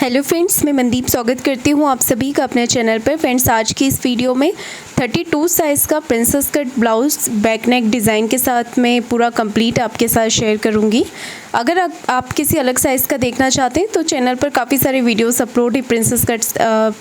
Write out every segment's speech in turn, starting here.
Hello friends, मैं मनदीप स्वागत करती हूँ आप सभी का अपने चैनल पर। फ्रेंड्स, आज की इस वीडियो में 32 साइज़ का princess cut blouse back neck design के साथ मैं पूरा कंप्लीट आपके साथ शेयर करूँगी। अगर आप किसी अलग साइज़ का देखना चाहते हैं तो चैनल पर काफ़ी सारे वीडियोस अपलोड है प्रिंसेस कट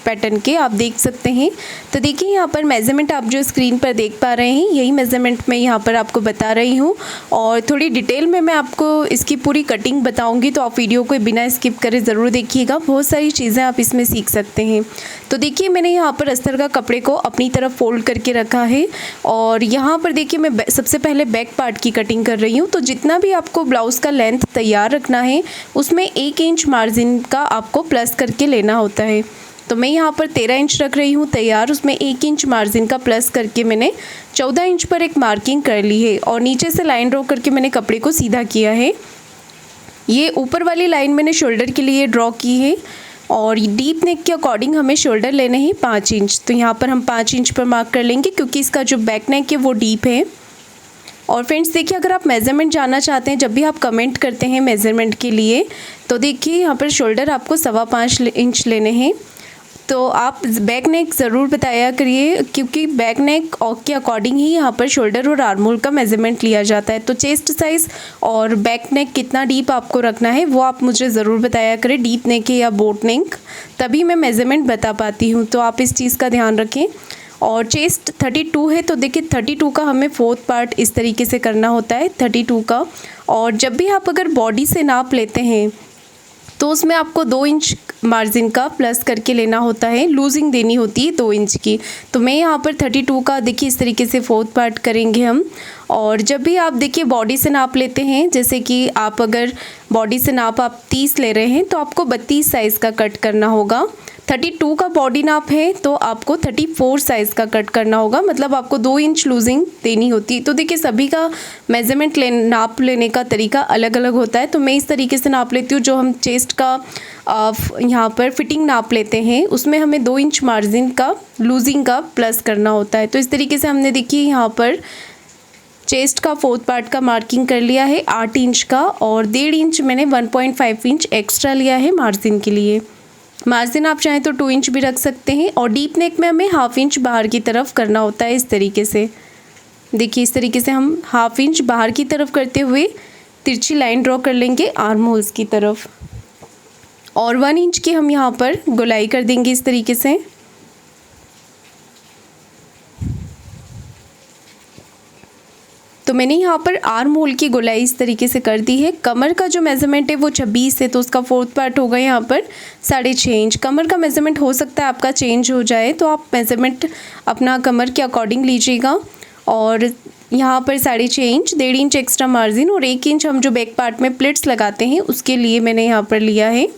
पैटर्न के, आप देख सकते हैं। तो देखिए यहाँ पर मेज़रमेंट आप जो स्क्रीन पर देख पा रहे हैं, यही मेज़रमेंट मैं यहाँ पर आपको बता रही हूँ और थोड़ी डिटेल में मैं आपको इसकी पूरी कटिंग बताऊँगी, तो आप वीडियो को बिना स्किप करे ज़रूर देखिएगा। बहुत सारी चीज़ें आप इसमें सीख सकते हैं। तो देखिए मैंने यहाँ पर अस्तर का कपड़े को अपनी तरफ फोल्ड करके रखा है और यहाँ पर देखिए मैं सबसे पहले बैक पार्ट की कटिंग कर रही हूँ। तो जितना भी आपको ब्लाउज़ का लेंथ तैयार रखना है उसमें 1 इंच मार्जिन का आपको प्लस करके लेना होता है। तो मैं यहाँ पर 13 इंच रख रही हूँ तैयार, उसमें 1 इंच मार्जिन का प्लस करके मैंने 14 इंच पर एक मार्किंग कर ली है और नीचे से लाइन ड्रॉ करके मैंने कपड़े को सीधा किया है। ये ऊपर वाली लाइन मैंने शोल्डर के लिए ड्रॉ की है और डीप नेक के अकॉर्डिंग हमें शोल्डर लेने हैं 5 इंच। तो यहाँ पर हम 5 इंच पर मार्क कर लेंगे क्योंकि इसका जो बैक नेक है वो डीप है। और फ्रेंड्स देखिए, अगर आप मेज़रमेंट जानना चाहते हैं, जब भी आप कमेंट करते हैं मेज़रमेंट के लिए, तो देखिए यहाँ पर शोल्डर आपको 5.25 इंच लेने हैं। तो आप बैक नेक ज़रूर बताया करिए क्योंकि बैक नेक के अकॉर्डिंग ही यहाँ पर शोल्डर और आर्महोल का मेज़रमेंट लिया जाता है। तो चेस्ट साइज़ और बैक नेक कितना डीप आपको रखना है वो आप मुझे ज़रूर बताया करें, डीप नेक है या बोट नेक, तभी मैं मेज़रमेंट बता पाती हूँ। तो आप इस चीज़ का ध्यान रखें। और चेस्ट 32 है, तो देखिए 32 का हमें 4th पार्ट इस तरीके से करना होता है 32 का। और जब भी आप अगर बॉडी से नाप लेते हैं तो उसमें आपको 2 इंच मार्जिन का प्लस करके लेना होता है, लूजिंग देनी होती है 2 इंच की। तो मैं यहाँ पर 32 का देखिए इस तरीके से 4th पार्ट करेंगे हम। और जब भी आप देखिए बॉडी से नाप लेते हैं, जैसे कि आप अगर बॉडी से नाप आप 30 ले रहे हैं तो आपको 32 साइज़ का कट करना होगा। 32 का बॉडी नाप है तो आपको 34 साइज़ का कट करना होगा, मतलब आपको 2 इंच लूजिंग देनी होती है। तो देखिए सभी का मेज़रमेंट नाप लेने का तरीका अलग अलग होता है। तो मैं इस तरीके से नाप लेती हूँ। जो हम चेस्ट का यहाँ पर फिटिंग नाप लेते हैं उसमें हमें 2 इंच मार्जिन का लूजिंग का प्लस करना होता है। तो इस तरीके से हमने देखिए यहाँ पर चेस्ट का 4th पार्ट का मार्किंग कर लिया है 8 इंच का, और 1.5 इंच मैंने 1.5 इंच एक्स्ट्रा लिया है मार्जिन के लिए। मार्जिन आप चाहें तो 2 इंच भी रख सकते हैं। और डीप नेक में हमें 1/2 इंच बाहर की तरफ करना होता है इस तरीके से। देखिए इस तरीके से हम 1/2 इंच बाहर की तरफ करते हुए तिरछी लाइन ड्रॉ कर लेंगे आर्म होल्स की तरफ, और 1 इंच की हम यहाँ पर गोलाई कर देंगे इस तरीके से। तो मैंने यहाँ पर आर्म होल की गोलाई इस तरीके से कर दी है। कमर का जो मेज़रमेंट है वो 26 है, तो उसका 4th पार्ट होगा यहाँ पर 6.5 इंच। कमर का मेज़रमेंट हो सकता है आपका चेंज हो जाए, तो आप मेज़रमेंट अपना कमर के अकॉर्डिंग लीजिएगा। और यहाँ पर 6.5 इंच, 1.5 इंच एक्स्ट्रा मार्जिन और 1 इंच हम जो बैक पार्ट में प्लिट्स लगाते हैं उसके लिए मैंने यहाँ पर लिया है।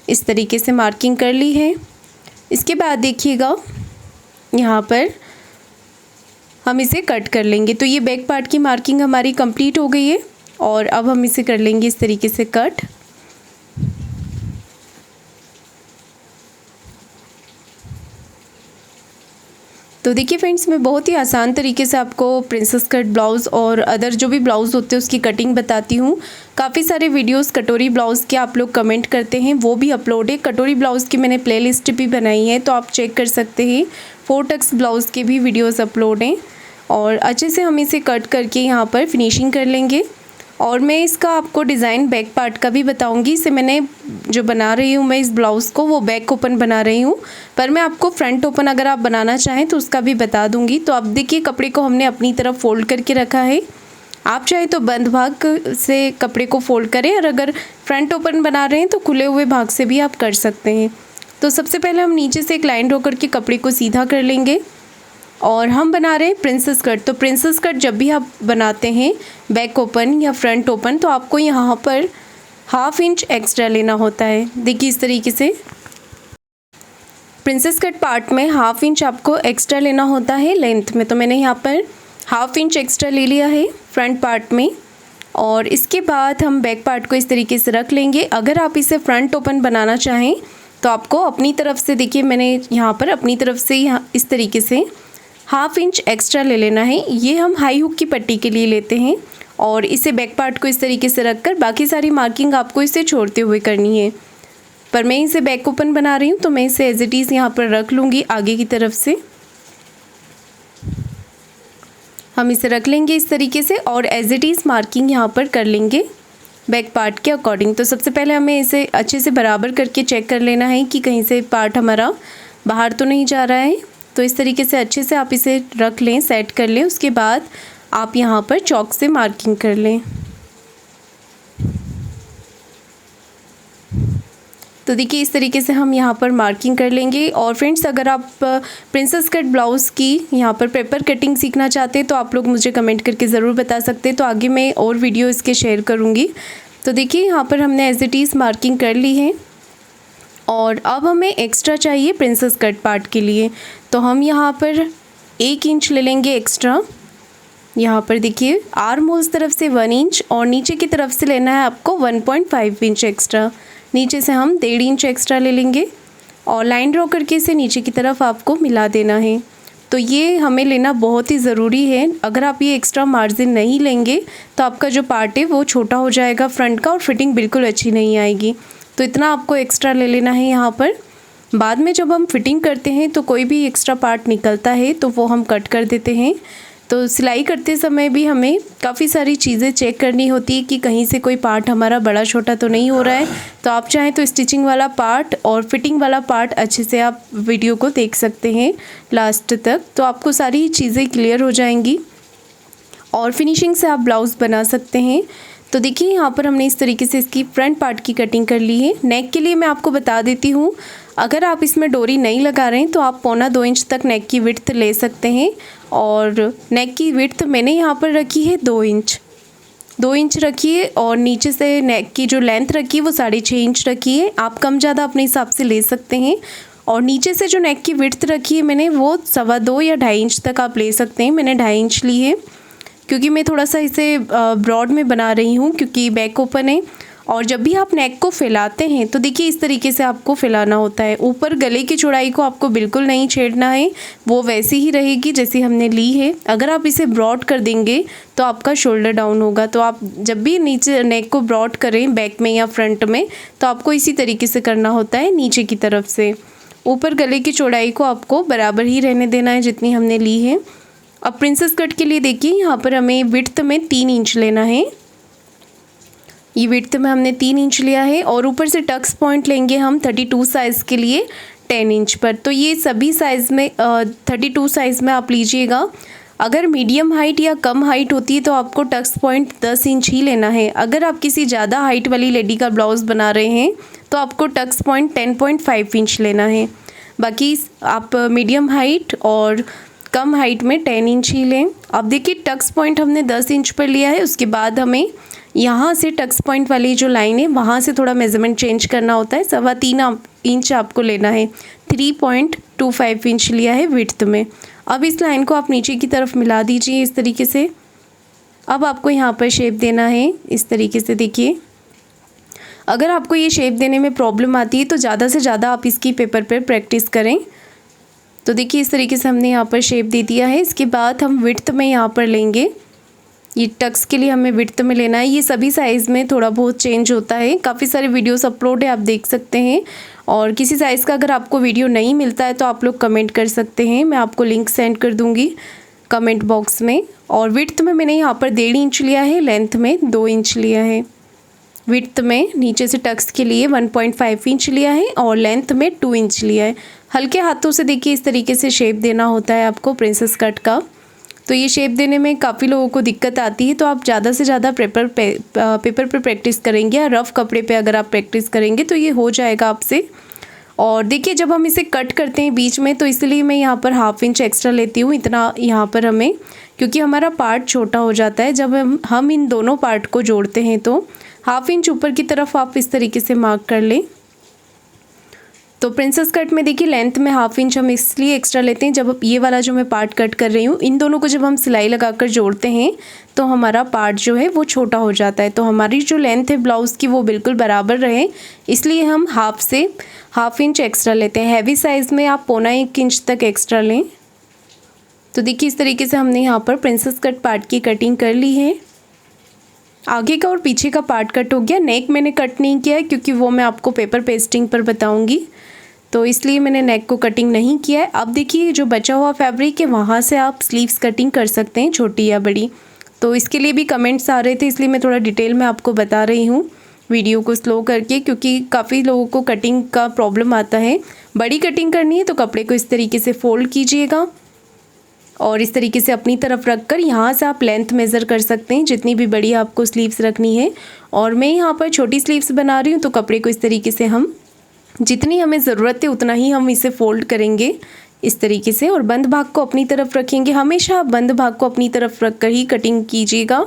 इस तरीके से मार्किंग कर ली है। इसके बाद देखिएगा यहाँ पर हम इसे कट कर लेंगे। तो ये बैक पार्ट की मार्किंग हमारी कंप्लीट हो गई है और अब हम इसे कर लेंगे इस तरीके से कट। तो देखिए फ्रेंड्स, मैं बहुत ही आसान तरीके से आपको प्रिंसेस कट ब्लाउज़ और अदर जो भी ब्लाउज़ होते हैं उसकी कटिंग बताती हूँ। काफ़ी सारे वीडियोस कटोरी ब्लाउज़ के आप लोग कमेंट करते हैं, वो भी अपलोड है। कटोरी ब्लाउज़ की मैंने प्लेलिस्ट भी बनाई है, तो आप चेक कर सकते हैं। 4 टक्स ब्लाउज़ के भी वीडियोज़ अपलोड हैं। और अच्छे से हम इसे कट करके यहाँ पर फिनिशिंग कर लेंगे। और मैं इसका आपको डिज़ाइन बैक पार्ट का भी बताऊंगी। इसे मैंने जो बना रही हूँ मैं इस ब्लाउज़ को, वो बैक ओपन बना रही हूँ, पर मैं आपको फ्रंट ओपन अगर आप बनाना चाहें तो उसका भी बता दूंगी। तो अब देखिए कपड़े को हमने अपनी तरफ फोल्ड करके रखा है। आप चाहे तो बंद भाग से कपड़े को फोल्ड करें, और अगर फ्रंट ओपन बना रहे हैं तो खुले हुए भाग से भी आप कर सकते हैं। तो सबसे पहले हम नीचे से एक लाइन ड्रॉ करके कपड़े को सीधा कर लेंगे और हम बना रहे हैं प्रिंसेस कट। तो प्रिंसेस कट जब भी आप बनाते हैं बैक ओपन या फ्रंट ओपन, तो आपको यहाँ पर 1/2 इंच एक्स्ट्रा लेना होता है। देखिए इस तरीके से प्रिंसेस कट पार्ट में 1/2 इंच आपको एक्स्ट्रा लेना होता है लेंथ में। तो मैंने यहाँ पर 1/2 इंच एक्स्ट्रा ले लिया है फ्रंट पार्ट में। और इसके बाद हम बैक पार्ट को इस तरीके से रख लेंगे। अगर आप इसे फ्रंट ओपन बनाना चाहें तो आपको अपनी तरफ से, देखिए मैंने यहाँ पर अपनी तरफ से यहाँ इस तरीके से 1/2 इंच एक्स्ट्रा ले लेना है। ये हम हाई हुक की पट्टी के लिए लेते हैं। और इसे बैक पार्ट को इस तरीके से रखकर बाकी सारी मार्किंग आपको इसे छोड़ते हुए करनी है। पर मैं इसे बैक ओपन बना रही हूँ तो मैं इसे एज इट इज़ यहाँ पर रख लूँगी आगे की तरफ से। हम इसे रख लेंगे इस तरीके से और एज इट इज़ मार्किंग यहाँ पर कर लेंगे बैक पार्ट के अकॉर्डिंग। तो सबसे पहले हमें इसे अच्छे से बराबर करके चेक कर लेना है कि कहीं से पार्ट हमारा बाहर तो नहीं जा रहा है। तो इस तरीके से अच्छे से आप इसे रख लें, सेट कर लें। उसके बाद आप यहाँ पर चॉक से मार्किंग कर लें। तो देखिए इस तरीके से हम यहाँ पर मार्किंग कर लेंगे। और फ्रेंड्स, अगर आप प्रिंसेस कट ब्लाउज़ की यहाँ पर पेपर कटिंग सीखना चाहते हैं तो आप लोग मुझे कमेंट करके ज़रूर बता सकते हैं, तो आगे मैं और वीडियो इसके शेयर करूँगी। तो देखिए यहाँ पर हमने एज इट इज़ मार्किंग कर ली है और अब हमें एक्स्ट्रा चाहिए प्रिंसेस कट पार्ट के लिए। तो हम यहाँ पर 1 इंच ले लेंगे एक्स्ट्रा। यहाँ पर देखिए आर्म होल्स तरफ से 1 इंच और नीचे की तरफ से लेना है आपको 1.5 इंच एक्स्ट्रा। नीचे से हम 1.5 इंच एक्स्ट्रा ले लेंगे और लाइन ड्रॉ करके इसे नीचे की तरफ आपको मिला देना है। तो ये हमें लेना बहुत ही ज़रूरी है। अगर आप ये एक्स्ट्रा मार्जिन नहीं लेंगे तो आपका जो पार्ट है वो छोटा हो जाएगा फ्रंट का और फिटिंग बिल्कुल अच्छी नहीं आएगी। तो इतना आपको एक्स्ट्रा ले लेना है यहाँ पर। बाद में जब हम फिटिंग करते हैं तो कोई भी एक्स्ट्रा पार्ट निकलता है तो वो हम कट कर देते हैं। तो सिलाई करते समय भी हमें काफ़ी सारी चीज़ें चेक करनी होती है कि कहीं से कोई पार्ट हमारा बड़ा छोटा तो नहीं हो रहा है। तो आप चाहें तो स्टिचिंग वाला पार्ट और फिटिंग वाला पार्ट अच्छे से आप वीडियो को देख सकते हैं लास्ट तक, तो आपको सारी चीज़ें क्लियर हो जाएंगी और फिनिशिंग से आप ब्लाउज़ बना सकते हैं। तो देखिए यहाँ पर हमने इस तरीके से इसकी फ्रंट पार्ट की कटिंग कर ली है। नेक के लिए मैं आपको बता देती हूँ, अगर आप इसमें डोरी नहीं लगा रहे हैं तो आप 1.25 इंच तक नेक की विड्थ ले सकते हैं। और नेक की विड्थ मैंने यहाँ पर रखी है 2 इंच, 2 इंच रखी है और नीचे से नेक की जो लेंथ रखी है वो 6.5 इंच रखी है। आप कम ज़्यादा अपने हिसाब से ले सकते हैं। और नीचे से जो नेक की विड्थ रखी है मैंने वो 2.25 या 2.5 इंच तक आप ले सकते हैं। मैंने 2.5 इंच ली है क्योंकि मैं थोड़ा सा इसे ब्रॉड में बना रही हूँ क्योंकि बैक ओपन है। और जब भी आप नेक को फैलाते हैं तो देखिए इस तरीके से आपको फैलाना होता है। ऊपर गले की चौड़ाई को आपको बिल्कुल नहीं छेड़ना है, वो वैसी ही रहेगी जैसी हमने ली है। अगर आप इसे ब्रॉड कर देंगे तो आपका शोल्डर डाउन होगा। तो आप जब भी नीचे नेक को ब्रॉड करें बैक में या फ्रंट में तो आपको इसी तरीके से करना होता है। नीचे की तरफ से ऊपर गले की चौड़ाई को आपको बराबर ही रहने देना है जितनी हमने ली है। अब प्रिंसेस कट के लिए देखिए यहाँ पर हमें विड्थ में 3 इंच लेना है। ये विड्थ में हमने 3 इंच लिया है और ऊपर से टक्स पॉइंट लेंगे हम 32 साइज़ के लिए 10 इंच पर। तो ये सभी साइज़ में 32 साइज़ में आप लीजिएगा। अगर मीडियम हाइट या कम हाइट होती है तो आपको टक्स पॉइंट 10 इंच ही लेना है। अगर आप किसी ज़्यादा हाइट वाली लेडी का ब्लाउज़ बना रहे हैं तो आपको टक्स पॉइंट 10.5 इंच लेना है। बाकी आप मीडियम हाइट और कम हाइट में 10 इंच ही लें। अब देखिए टक्स पॉइंट हमने 10 इंच पर लिया है। उसके बाद हमें यहाँ से टक्स पॉइंट वाली जो लाइन है वहाँ से थोड़ा मेज़रमेंट चेंज करना होता है। 3.25 इंच आपको लेना है। 3.25 इंच लिया है विड्थ में। अब इस लाइन को आप नीचे की तरफ मिला दीजिए इस तरीके से। अब आपको यहाँ पर शेप देना है इस तरीके से। देखिए अगर आपको ये शेप देने में प्रॉब्लम आती है तो ज़्यादा से ज़्यादा आप इसकी पेपर पर प्रैक्टिस करें। तो देखिए इस तरीके से हमने यहाँ पर शेप दे दिया है। इसके बाद हम विड्थ में यहाँ पर लेंगे। ये टक्स के लिए हमें विड्थ में लेना है। ये सभी साइज़ में थोड़ा बहुत चेंज होता है। काफ़ी सारे वीडियोस अपलोड है, आप देख सकते हैं। और किसी साइज़ का अगर आपको वीडियो नहीं मिलता है तो आप लोग कमेंट कर सकते हैं, मैं आपको लिंक सेंड कर दूँगी कमेंट बॉक्स में। और विड्थ में मैंने यहाँ पर 1.5 इंच लिया है, लेंथ में 2 इंच लिया है। विड्थ में नीचे से टक्स के लिए 1.5 इंच लिया है और लेंथ में 2 इंच लिया है। हल्के हाथों से देखिए इस तरीके से शेप देना होता है आपको प्रिंसेस कट का। तो ये शेप देने में काफ़ी लोगों को दिक्कत आती है, तो आप ज़्यादा से ज़्यादा पेपर पे प्रैक्टिस करेंगे या रफ़ कपड़े पे अगर आप प्रैक्टिस करेंगे तो ये हो जाएगा आपसे। और देखिए जब हम इसे कट करते हैं बीच में तो इसलिए मैं यहाँ पर 1/2 इंच एक्स्ट्रा लेती हूँ। इतना यहाँ पर हमें, क्योंकि हमारा पार्ट छोटा हो जाता है जब हम इन दोनों पार्ट को जोड़ते हैं। तो 1/2 इंच ऊपर की तरफ आप इस तरीके से मार्क कर लें। तो प्रिंसेस कट में देखिए लेंथ में 1/2 इंच हम इसलिए एक्स्ट्रा लेते हैं, जब ये वाला जो मैं पार्ट कट कर रही हूँ इन दोनों को जब हम सिलाई लगाकर जोड़ते हैं तो हमारा पार्ट जो है वो छोटा हो जाता है। तो हमारी जो लेंथ है ब्लाउज़ की वो बिल्कुल बराबर रहे, इसलिए हम 1/2 इंच एक्स्ट्रा लेते हैं। हैवी साइज़ में आप 1.25 इंच तक एक्स्ट्रा लें। तो देखिए इस तरीके से हमने यहाँ पर प्रिंसेस कट पार्ट की कटिंग कर ली है। आगे का और पीछे का पार्ट कट हो गया। नेक मैंने कट नहीं किया है क्योंकि वो मैं आपको पेपर पेस्टिंग पर बताऊंगी, तो इसलिए मैंने नेक को कटिंग नहीं किया है। अब देखिए जो बचा हुआ फैब्रिक है वहाँ से आप स्लीव्स कटिंग कर सकते हैं, छोटी या बड़ी। तो इसके लिए भी कमेंट्स आ रहे थे, इसलिए मैं थोड़ा डिटेल में आपको बता रही हूँ वीडियो को स्लो करके, क्योंकि काफ़ी लोगों को कटिंग का प्रॉब्लम आता है। बड़ी कटिंग करनी है तो कपड़े को इस तरीके से फोल्ड कीजिएगा और इस तरीके से अपनी तरफ रखकर यहाँ से आप लेंथ मेज़र कर सकते हैं जितनी भी बड़ी आपको स्लीव्स रखनी है। और मैं यहाँ पर छोटी स्लीव्स बना रही हूँ, तो कपड़े को इस तरीके से हम जितनी हमें ज़रूरत है उतना ही हम इसे फोल्ड करेंगे इस तरीके से, और बंद भाग को अपनी तरफ रखेंगे। हमेशा आप बंद भाग को अपनी तरफ रख कर ही कटिंग कीजिएगा।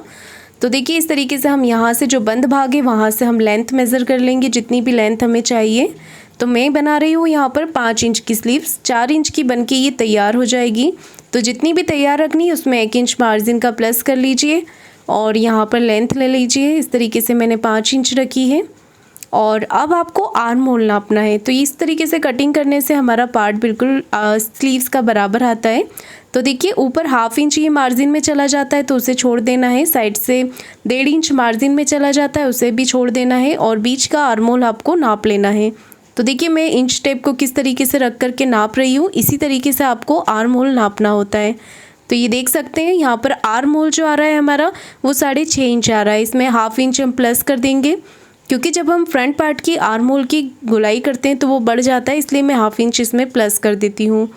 तो देखिए इस तरीके से हम यहाँ से जो बंद भाग है वहाँ से हम लेंथ मेज़र कर लेंगे जितनी भी लेंथ हमें चाहिए। तो मैं बना रही हूँ यहाँ पर 5 इंच की स्लीव्स, 4 इंच की बन के ये तैयार हो जाएगी। तो जितनी भी तैयार रखनी है उसमें 1 इंच मार्जिन का प्लस कर लीजिए और यहाँ पर लेंथ ले लीजिए। इस तरीके से मैंने 5 इंच रखी है। और अब आपको आर्म होल नापना है, तो इस तरीके से कटिंग करने से हमारा पार्ट बिल्कुल स्लीव्स का बराबर आता है। तो देखिए ऊपर 1/2 इंच ये मार्जिन में चला जाता है तो उसे छोड़ देना है, साइड से 1.5 इंच मार्जिन में चला जाता है उसे भी छोड़ देना है, और बीच का आर्म होल आपको नाप लेना है। तो देखिए मैं इंच टेप को किस तरीके से रख करके नाप रही हूँ, इसी तरीके से आपको आर्म होल नापना होता है। तो ये देख सकते हैं यहाँ पर आर्म होल जो आ रहा है हमारा वो 6.5 इंच आ रहा है। इसमें 1/2 इंच हम प्लस कर देंगे, क्योंकि जब हम फ्रंट पार्ट की आर्म होल की गोलाई करते हैं तो वो बढ़ जाता है, इसलिए मैं 1/2 इंच इसमें प्लस कर देती हूँ।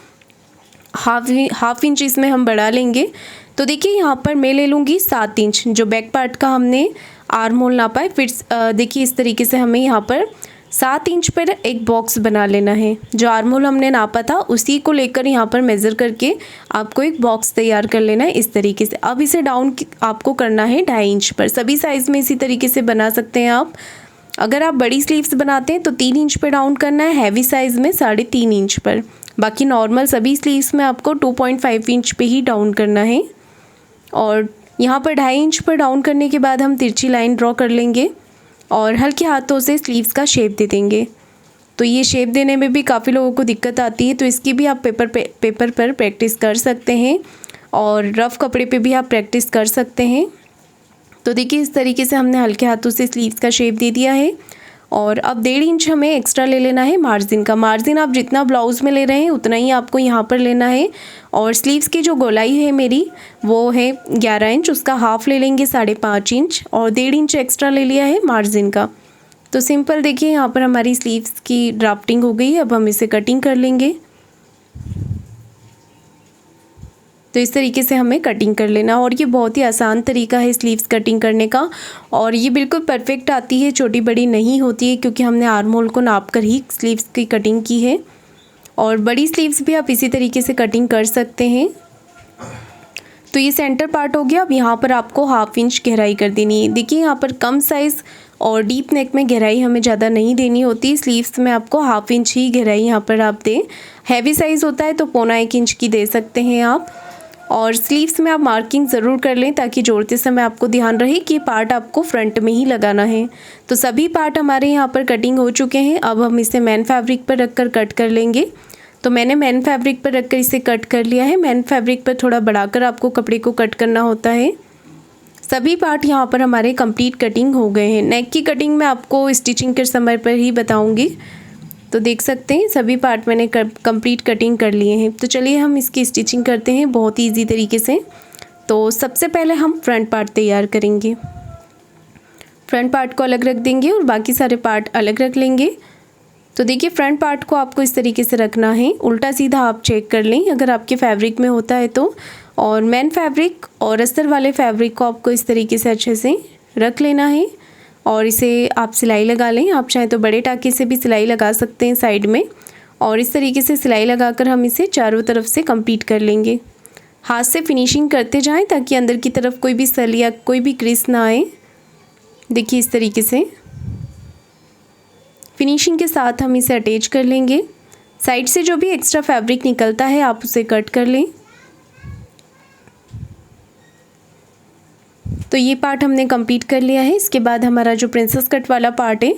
हाफ इंच इसमें हम बढ़ा लेंगे। तो देखिए यहाँ पर मैं ले लूँगी 7 इंच, जो बैक पार्ट का हमने आर्म होल नापा है। फिर देखिए इस तरीके से हमें यहाँ पर 7 इंच पर एक बॉक्स बना लेना है। जो आर्म होल हमने नापा था उसी को लेकर यहाँ पर मेज़र करके आपको एक बॉक्स तैयार कर लेना है इस तरीके से। अब इसे डाउन आपको करना है 2.5 इंच पर। सभी साइज़ में इसी तरीके से बना सकते हैं आप। अगर आप बड़ी स्लीव्स बनाते हैं तो 3 इंच पर डाउन करना है, हैवी साइज़ में 3.5 इंच पर। बाकी नॉर्मल सभी स्लीव्स में आपको 2.5 इंच पे ही डाउन करना है। और यहाँ पर 2.5 इंच पर डाउन करने के बाद हम तिरछी लाइन ड्रॉ कर लेंगे और हल्के हाथों से स्लीव्स का शेप दे देंगे। तो ये शेप देने में भी काफ़ी लोगों को दिक्कत आती है, तो इसकी भी आप पेपर पर प्रैक्टिस कर सकते हैं और रफ़ कपड़े पे भी आप प्रैक्टिस कर सकते हैं। तो देखिए इस तरीके से हमने हल्के हाथों से स्लीव्स का शेप दे दिया है। और अब 1.5 इंच हमें एक्स्ट्रा ले लेना है मार्जिन का। मार्जिन आप जितना ब्लाउज़ में ले रहे हैं उतना ही आपको यहाँ पर लेना है। और स्लीव्स की जो गोलाई है मेरी वो है 11 इंच, उसका हाफ़ ले लेंगे 5.5 इंच, और 1.5 इंच एक्स्ट्रा ले लिया है मार्जिन का। तो सिंपल देखिए यहाँ पर हमारी स्लीव्स की ड्राफ्टिंग हो गई। अब हम इसे कटिंग कर लेंगे। तो इस तरीके से हमें कटिंग कर लेना, और ये बहुत ही आसान तरीका है स्लीव्स कटिंग करने का, और ये बिल्कुल परफेक्ट आती है, छोटी बड़ी नहीं होती है, क्योंकि हमने आर्म होल को नाप कर ही स्लीव्स की कटिंग की है। और बड़ी स्लीव्स भी आप इसी तरीके से कटिंग कर सकते हैं। तो ये सेंटर पार्ट हो गया। अब यहाँ पर आपको 1/2 इंच गहराई कर देनी है। देखिए यहाँ पर कम साइज़ और डीप नेक में गहराई हमें ज़्यादा नहीं देनी होती, स्लीव्स में आपको 1/2 इंच ही गहराई यहाँ पर आप दें। हैवी साइज़ होता है तो 1.25 इंच की दे सकते हैं आप। और स्लीव्स में आप मार्किंग ज़रूर कर लें ताकि जोड़ते समय आपको ध्यान रहे कि पार्ट आपको फ्रंट में ही लगाना है। तो सभी पार्ट हमारे यहाँ पर कटिंग हो चुके हैं। अब हम इसे मैन फैब्रिक पर रखकर कट कर लेंगे। तो मैंने मैन फैब्रिक पर रखकर इसे कट कर लिया है। मैन फैब्रिक पर थोड़ा बढ़ाकर आपको कपड़े को कट करना होता है। सभी पार्ट यहाँ पर हमारे कंप्लीट कटिंग हो गए हैं। नेक की कटिंग मैं आपको स्टिचिंग के समय पर ही बताऊँगी। तो देख सकते हैं सभी पार्ट मैंने कंप्लीट कटिंग कर लिए हैं। तो चलिए हम इसकी स्टिचिंग करते हैं बहुत ही ईजी तरीके से। तो सबसे पहले हम फ्रंट पार्ट तैयार करेंगे। फ्रंट पार्ट को अलग रख देंगे और बाकी सारे पार्ट अलग रख लेंगे। तो देखिए फ्रंट पार्ट को आपको इस तरीके से रखना है, उल्टा सीधा आप चेक कर लें अगर आपके फैब्रिक में होता है तो। और मैन फैब्रिक और अस्तर वाले फैब्रिक को आपको इस तरीके से अच्छे से रख लेना है और इसे आप सिलाई लगा लें। आप चाहें तो बड़े टाके से भी सिलाई लगा सकते हैं साइड में, और इस तरीके से सिलाई लगाकर हम इसे चारों तरफ से कंप्लीट कर लेंगे। हाथ से फिनिशिंग करते जाएं ताकि अंदर की तरफ कोई भी सल या कोई भी क्रीज ना आए। देखिए इस तरीके से फिनिशिंग के साथ हम इसे अटैच कर लेंगे। साइड से जो भी एक्स्ट्रा फैब्रिक निकलता है आप उसे कट कर लें। तो ये पार्ट हमने कंप्लीट कर लिया है। इसके बाद हमारा जो प्रिंसेस कट वाला पार्ट है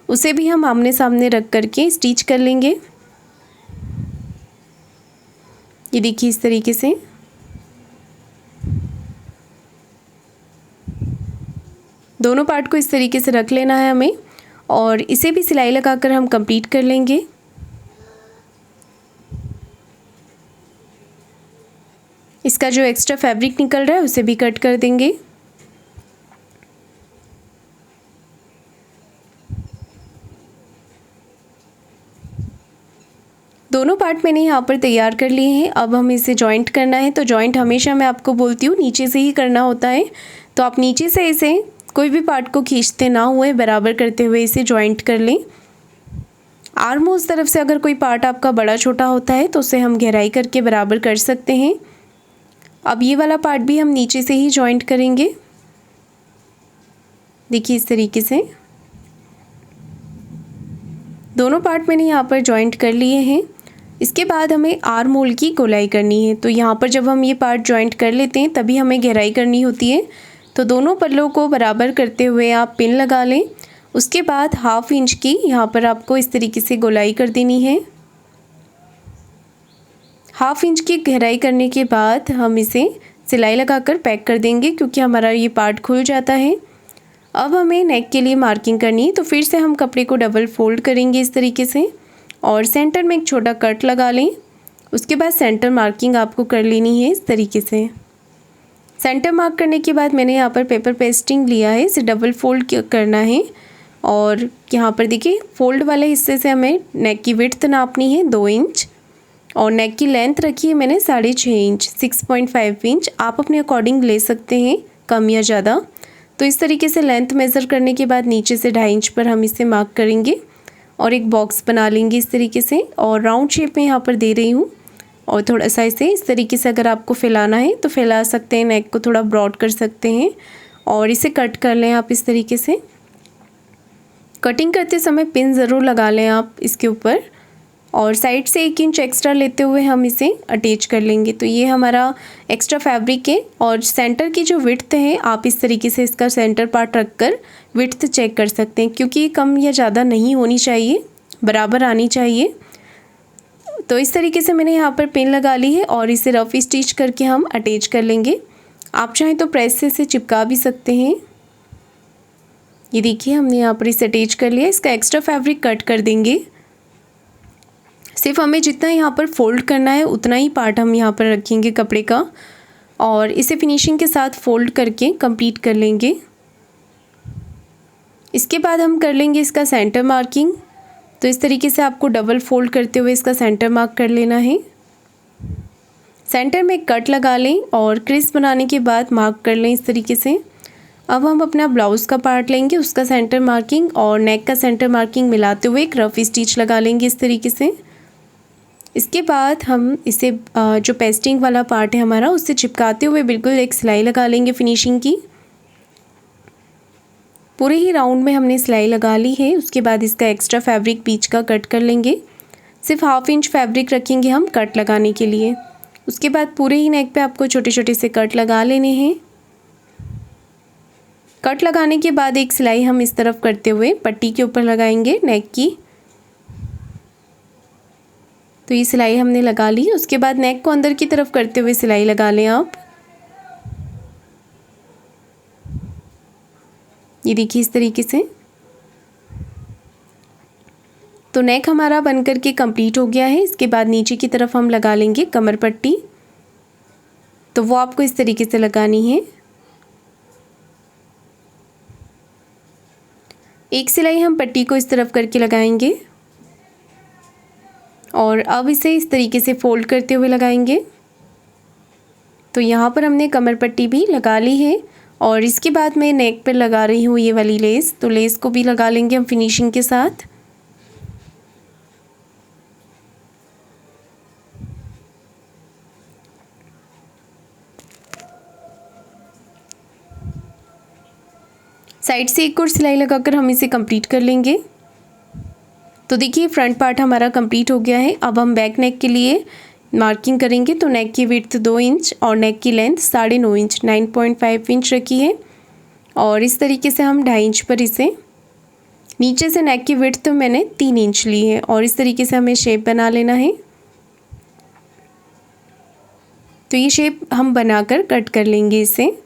उसे भी हम आमने सामने रख करके स्टिच कर लेंगे। ये देखिए इस तरीके से। दोनों पार्ट को इस तरीके से रख लेना है हमें और इसे भी सिलाई लगाकर हम कंप्लीट कर लेंगे। इसका जो एक्स्ट्रा फैब्रिक निकल रहा है उसे भी कट कर देंगे। दोनों पार्ट मैंने यहाँ पर तैयार कर लिए हैं। अब हमें इसे जॉइंट करना है। तो जॉइंट हमेशा मैं आपको बोलती हूँ नीचे से ही करना होता है। तो आप नीचे से इसे कोई भी पार्ट को खींचते ना हुए बराबर करते हुए इसे जॉइंट कर लें। आर्म होल्स तरफ से अगर कोई पार्ट आपका बड़ा छोटा होता है तो उसे हम गहराई करके बराबर कर सकते हैं। अब ये वाला पार्ट भी हम नीचे से ही जॉइंट करेंगे। देखिए इस तरीके से दोनों पार्ट मैंने यहाँ पर जॉइंट कर लिए हैं। इसके बाद हमें आर्म होल की गोलाई करनी है। तो यहाँ पर जब हम ये पार्ट जॉइंट कर लेते हैं तभी हमें गहराई करनी होती है। तो दोनों पल्लों को बराबर करते हुए आप पिन लगा लें। उसके बाद 1/2 इंच की यहाँ पर आपको इस तरीके से गोलाई कर देनी है। 1/2 इंच की गहराई करने के बाद हम इसे सिलाई लगाकर पैक कर देंगे क्योंकि हमारा ये पार्ट खुल जाता है। अब हमें नेक के लिए मार्किंग करनी है। तो फिर से हम कपड़े को डबल फोल्ड करेंगे इस तरीके से और सेंटर में एक छोटा कट लगा लें। उसके बाद सेंटर मार्किंग आपको कर लेनी है इस तरीके से। सेंटर मार्क करने के बाद मैंने यहाँ पर पेपर पेस्टिंग लिया है, इसे डबल फोल्ड करना है और यहाँ पर देखिए फोल्ड वाले हिस्से से हमें नेक की विड्थ नापनी है 2 इंच और नेक की लेंथ रखी है मैंने 6.5 इंच 6.5 इंच। आप अपने अकॉर्डिंग ले सकते हैं कम या ज़्यादा। तो इस तरीके से लेंथ मेज़र करने के बाद नीचे से 2.5 इंच पर हम इसे मार्क करेंगे और एक बॉक्स बना लेंगे इस तरीके से और राउंड शेप में यहाँ पर दे रही हूँ। और थोड़ा सा इसे इस तरीके से अगर आपको फैलाना है तो फैला सकते हैं, नेक को थोड़ा ब्रॉड कर सकते हैं और इसे कट कर लें आप इस तरीके से। कटिंग करते समय पिन ज़रूर लगा लें आप इसके ऊपर और साइड से 1 इंच एक्स्ट्रा लेते हुए हम इसे अटैच कर लेंगे। तो ये हमारा एक्स्ट्रा फैब्रिक है और सेंटर की जो विड्थ है आप इस तरीके से इसका सेंटर पार्ट रखकर विड्थ चेक कर सकते हैं क्योंकि ये कम या ज़्यादा नहीं होनी चाहिए, बराबर आनी चाहिए। तो इस तरीके से मैंने यहाँ पर पिन लगा ली है और इसे रफ स्टिच करके हम अटैच कर लेंगे। आप चाहें तो प्रेस से इसे चिपका भी सकते हैं। ये देखिए हमने यहाँ पर इसे अटैच कर लिया। इसका एक्स्ट्रा फैब्रिक कट कर देंगे। सिर्फ हमें जितना यहाँ पर फोल्ड करना है उतना ही पार्ट हम यहाँ पर रखेंगे कपड़े का और इसे फिनिशिंग के साथ फोल्ड करके कंप्लीट कर लेंगे। इसके बाद हम कर लेंगे इसका सेंटर मार्किंग। तो इस तरीके से आपको डबल फोल्ड करते हुए इसका सेंटर मार्क कर लेना है। सेंटर में कट लगा लें और क्रिस बनाने के बाद मार्क कर लें इस तरीके से। अब हम अपना ब्लाउज़ का पार्ट लेंगे, उसका सेंटर मार्किंग और नेक का सेंटर मार्किंग मिलाते हुए एक रफ स्टिच लगा लेंगे इस तरीके से। इसके बाद हम इसे जो पेस्टिंग वाला पार्ट है हमारा उससे चिपकाते हुए बिल्कुल एक सिलाई लगा लेंगे फिनिशिंग की। पूरे ही राउंड में हमने सिलाई लगा ली है। उसके बाद इसका एक्स्ट्रा फैब्रिक बीच का कट कर लेंगे। सिर्फ 1/2 इंच फैब्रिक रखेंगे हम कट लगाने के लिए। उसके बाद पूरे ही नेक पे आपको छोटे छोटे से कट लगा लेने हैं। कट लगाने के बाद एक सिलाई हम इस तरफ करते हुए पट्टी के ऊपर लगाएंगे नेक की। तो ये सिलाई हमने लगा ली। उसके बाद नेक को अंदर की तरफ करते हुए सिलाई लगा लें आप। ये देखिए इस तरीके से। तो नेक हमारा बनकर के कंप्लीट हो गया है। इसके बाद नीचे की तरफ हम लगा लेंगे कमर पट्टी। तो वो आपको इस तरीके से लगानी है। एक सिलाई हम पट्टी को इस तरफ करके लगाएंगे और अब इसे इस तरीके से फोल्ड करते हुए लगाएंगे। तो यहाँ पर हमने कमर पट्टी भी लगा ली है और इसके बाद मैं नेक पर लगा रही हूँ ये वाली लेस। तो लेस को भी लगा लेंगे हम फिनिशिंग के साथ। साइड से एक और सिलाई लगाकर हम इसे कंप्लीट कर लेंगे। तो देखिए फ्रंट पार्ट हमारा कंप्लीट हो गया है। अब हम बैक नेक के लिए मार्किंग करेंगे। तो नेक की विड्थ 2 इंच और नेक की लेंथ 9.5 इंच 9.5 इंच रखी है और इस तरीके से हम 2.5 इंच पर इसे नीचे से नेक की विड्थ तो मैंने 3 इंच ली है और इस तरीके से हमें शेप बना लेना है। तो ये शेप हम बनाकर कट कर लेंगे इसे।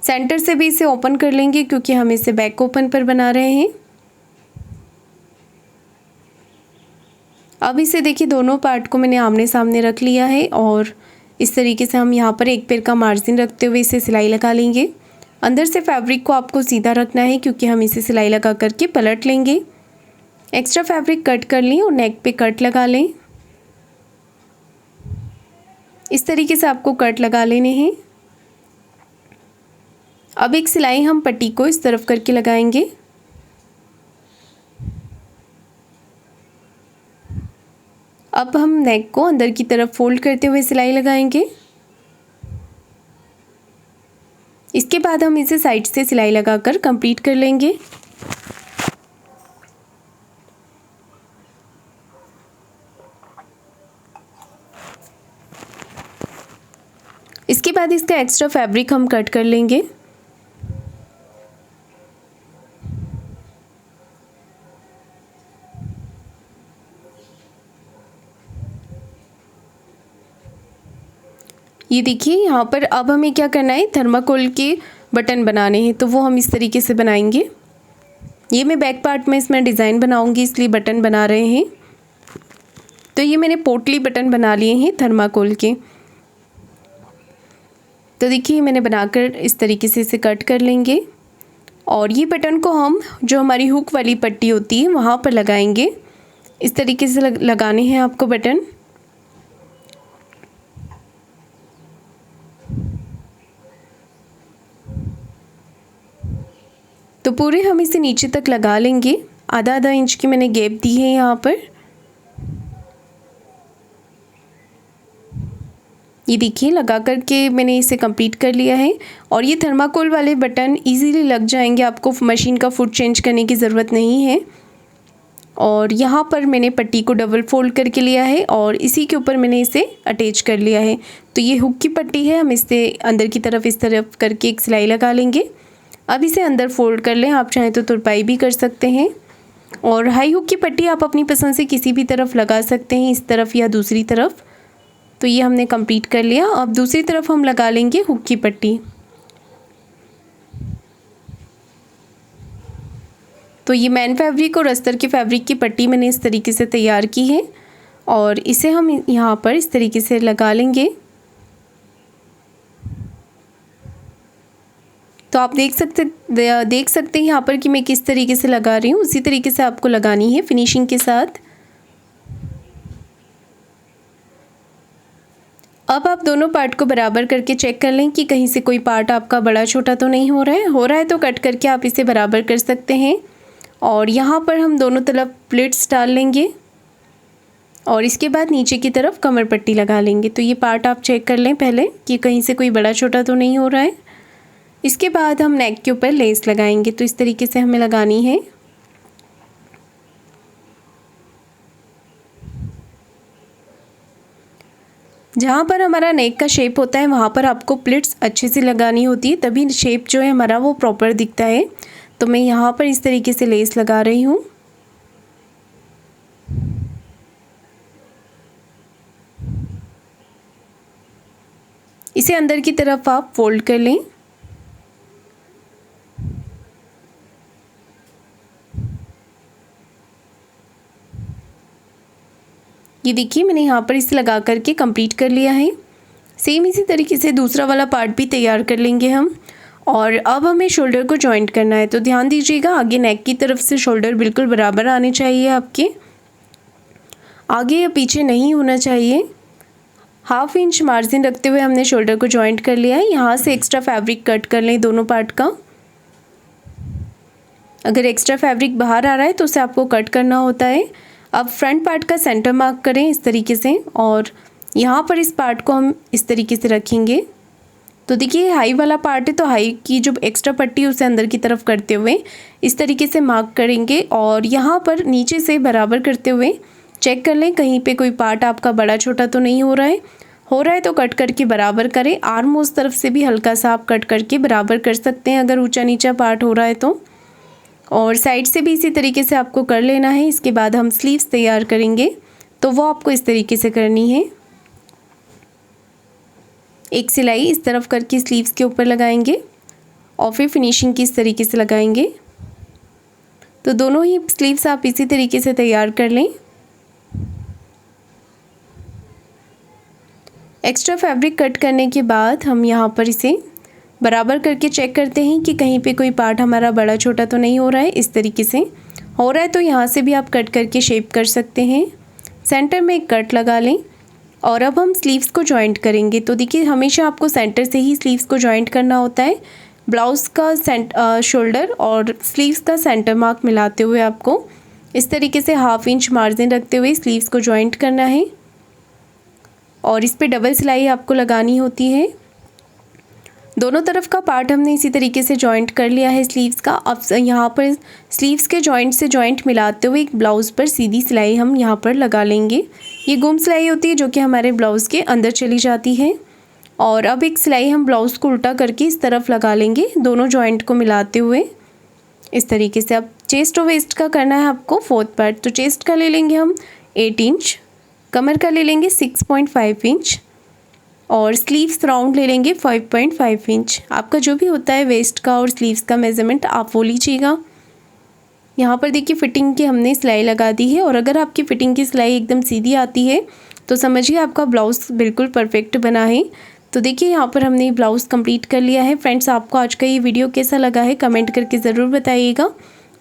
सेंटर से भी इसे ओपन कर लेंगे क्योंकि हम इसे बैक ओपन पर बना रहे हैं। अब इसे देखिए दोनों पार्ट को मैंने आमने सामने रख लिया है और इस तरीके से हम यहाँ पर एक पैर का मार्जिन रखते हुए इसे सिलाई लगा लेंगे। अंदर से फैब्रिक को आपको सीधा रखना है क्योंकि हम इसे सिलाई लगा करके पलट लेंगे। एक्स्ट्रा फैब्रिक कट कर लें और नेक पे कट लगा लें। इस तरीके से आपको कट लगा लेने हैं। अब एक सिलाई हम पट्टी को इस तरफ करके लगाएंगे। अब हम नेक को अंदर की तरफ फोल्ड करते हुए सिलाई लगाएंगे। इसके बाद हम इसे साइड से सिलाई लगाकर कंप्लीट कर लेंगे। इसके बाद इसका एक्स्ट्रा फैब्रिक हम कट कर लेंगे। ये देखिए यहाँ पर अब हमें क्या करना है, थर्माकोल के बटन बनाने हैं, तो वो हम इस तरीके से बनाएंगे। ये मैं बैक पार्ट में इसमें डिज़ाइन बनाऊंगी इसलिए बटन बना रहे हैं। तो ये मैंने पोटली बटन बना लिए हैं थर्माकोल के। तो देखिए मैंने बनाकर इस तरीके से इसे कट कर लेंगे और ये बटन को हम जो हमारी हुक वाली पट्टी होती है वहाँ पर लगाएंगे। इस तरीके से लगाने हैं आपको बटन। तो पूरे हम इसे नीचे तक लगा लेंगे। आधा आधा इंच की मैंने गैप दी है यहाँ पर। ये देखिए लगा करके मैंने इसे कंप्लीट कर लिया है और ये थर्माकोल वाले बटन इजीली लग जाएंगे, आपको मशीन का फुट चेंज करने की ज़रूरत नहीं है। और यहाँ पर मैंने पट्टी को डबल फोल्ड करके लिया है और इसी के ऊपर मैंने इसे अटैच कर लिया है। तो ये हुक की पट्टी है, हम इससे अंदर की तरफ इस तरफ करके एक सिलाई लगा लेंगे। अब इसे अंदर फोल्ड कर लें, आप चाहें तो तुरपाई भी कर सकते हैं। और हाई हुक की पट्टी आप अपनी पसंद से किसी भी तरफ लगा सकते हैं, इस तरफ या दूसरी तरफ। तो ये हमने कंप्लीट कर लिया। अब दूसरी तरफ हम लगा लेंगे हुक की पट्टी। तो ये मैन फैब्रिक और अस्तर के फैब्रिक की पट्टी मैंने इस तरीके से तैयार की है और इसे हम यहाँ पर इस तरीके से लगा लेंगे। तो आप देख सकते हैं यहाँ पर कि मैं किस तरीके से लगा रही हूँ, उसी तरीके से आपको लगानी है फिनिशिंग के साथ। अब आप दोनों पार्ट को बराबर करके चेक कर लें कि कहीं से कोई पार्ट आपका बड़ा छोटा तो नहीं हो रहा है तो कट करके आप इसे बराबर कर सकते हैं। और यहाँ पर हम दोनों तरफ प्लेट्स डाल लेंगे और इसके बाद नीचे की तरफ कमर पट्टी लगा लेंगे। तो ये पार्ट आप चेक कर लें पहले कि कहीं से कोई बड़ा छोटा तो नहीं हो रहा है। इसके बाद हम नेक के ऊपर लेस लगाएंगे, तो इस तरीके से हमें लगानी है। जहाँ पर हमारा नेक का शेप होता है वहाँ पर आपको प्लिट्स अच्छे से लगानी होती है, तभी शेप जो है हमारा वो प्रॉपर दिखता है। तो मैं यहाँ पर इस तरीके से लेस लगा रही हूँ। इसे अंदर की तरफ आप फोल्ड कर लें। ये देखिए मैंने यहाँ पर इसे लगा करके कंप्लीट कर लिया है। सेम इसी तरीके से दूसरा वाला पार्ट भी तैयार कर लेंगे हम। और अब हमें शोल्डर को जॉइंट करना है, तो ध्यान दीजिएगा आगे नेक की तरफ से शोल्डर बिल्कुल बराबर आने चाहिए, आपके आगे या पीछे नहीं होना चाहिए। हाफ इंच मार्जिन रखते हुए हमने शोल्डर को जॉइंट कर लिया है। यहाँ से एक्स्ट्रा फैब्रिक कट कर लें दोनों पार्ट का। अगर एक्स्ट्रा फैब्रिक बाहर आ रहा है तो उसे आपको कट करना होता है। अब फ्रंट पार्ट का सेंटर मार्क करें इस तरीके से और यहाँ पर इस पार्ट को हम इस तरीके से रखेंगे। तो देखिए हाई वाला पार्ट है, तो हाई की जो एक्स्ट्रा पट्टी है उसे अंदर की तरफ करते हुए इस तरीके से मार्क करेंगे और यहाँ पर नीचे से बराबर करते हुए चेक कर लें कहीं पे कोई पार्ट आपका बड़ा छोटा तो नहीं हो रहा है तो कट करके बराबर करें। आर्म उस तरफ से भी हल्का सा आप कट करके बराबर कर सकते हैं अगर ऊंचा नीचा पार्ट हो रहा है तो। और साइड से भी इसी तरीके से आपको कर लेना है। इसके बाद हम स्लीव्स तैयार करेंगे, तो वो आपको इस तरीके से करनी है। एक सिलाई इस तरफ करके स्लीव्स के ऊपर लगाएंगे और फिर फिनिशिंग की इस तरीके से लगाएंगे। तो दोनों ही स्लीव्स आप इसी तरीके से तैयार कर लें। एक्स्ट्रा फैब्रिक कट करने के बाद हम यहाँ पर इसे बराबर करके चेक करते हैं कि कहीं पे कोई पार्ट हमारा बड़ा छोटा तो नहीं हो रहा है। इस तरीके से हो रहा है तो यहाँ से भी आप कट करके शेप कर सकते हैं। सेंटर में एक कट लगा लें और अब हम स्लीव्स को जॉइंट करेंगे। तो देखिए हमेशा आपको सेंटर से ही स्लीव्स को जॉइंट करना होता है। ब्लाउज़ का शोल्डर और स्लीव्स का सेंटर मार्क मिलाते हुए आपको इस तरीके से 1/2 इंच मार्जिन रखते हुए स्लीव्स को जॉइंट करना है और इस पे डबल सिलाई आपको लगानी होती है। दोनों तरफ का पार्ट हमने इसी तरीके से जॉइंट कर लिया है स्लीव्स का। अब यहाँ पर स्लीव्स के जॉइंट से जॉइंट मिलाते हुए एक ब्लाउज़ पर सीधी सिलाई हम यहाँ पर लगा लेंगे। ये गुम सिलाई होती है जो कि हमारे ब्लाउज़ के अंदर चली जाती है। और अब एक सिलाई हम ब्लाउज़ को उल्टा करके इस तरफ लगा लेंगे, दोनों जॉइंट को मिलाते हुए इस तरीके से। अब चेस्ट और वेस्ट का करना है आपको 4th पार्ट। तो चेस्ट का ले लेंगे हम 8 इंच, कमर का ले लेंगे 6.5 इंच और स्लीव्स राउंड ले लेंगे 5.5 इंच। आपका जो भी होता है वेस्ट का और स्लीव्स का मेज़रमेंट आप वो लीजिएगा। यहाँ पर देखिए फिटिंग की हमने सिलाई लगा दी है और अगर आपकी फिटिंग की सिलाई एकदम सीधी आती है तो समझिए आपका ब्लाउज़ बिल्कुल परफेक्ट बना है। तो देखिए यहाँ पर हमने ब्लाउज़ कंप्लीट कर लिया है। फ्रेंड्स, आपको आज का ये वीडियो कैसा लगा है कमेंट करके ज़रूर बताइएगा।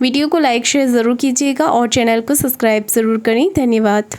वीडियो को लाइक शेयर ज़रूर कीजिएगा और चैनल को सब्सक्राइब ज़रूर करें। धन्यवाद।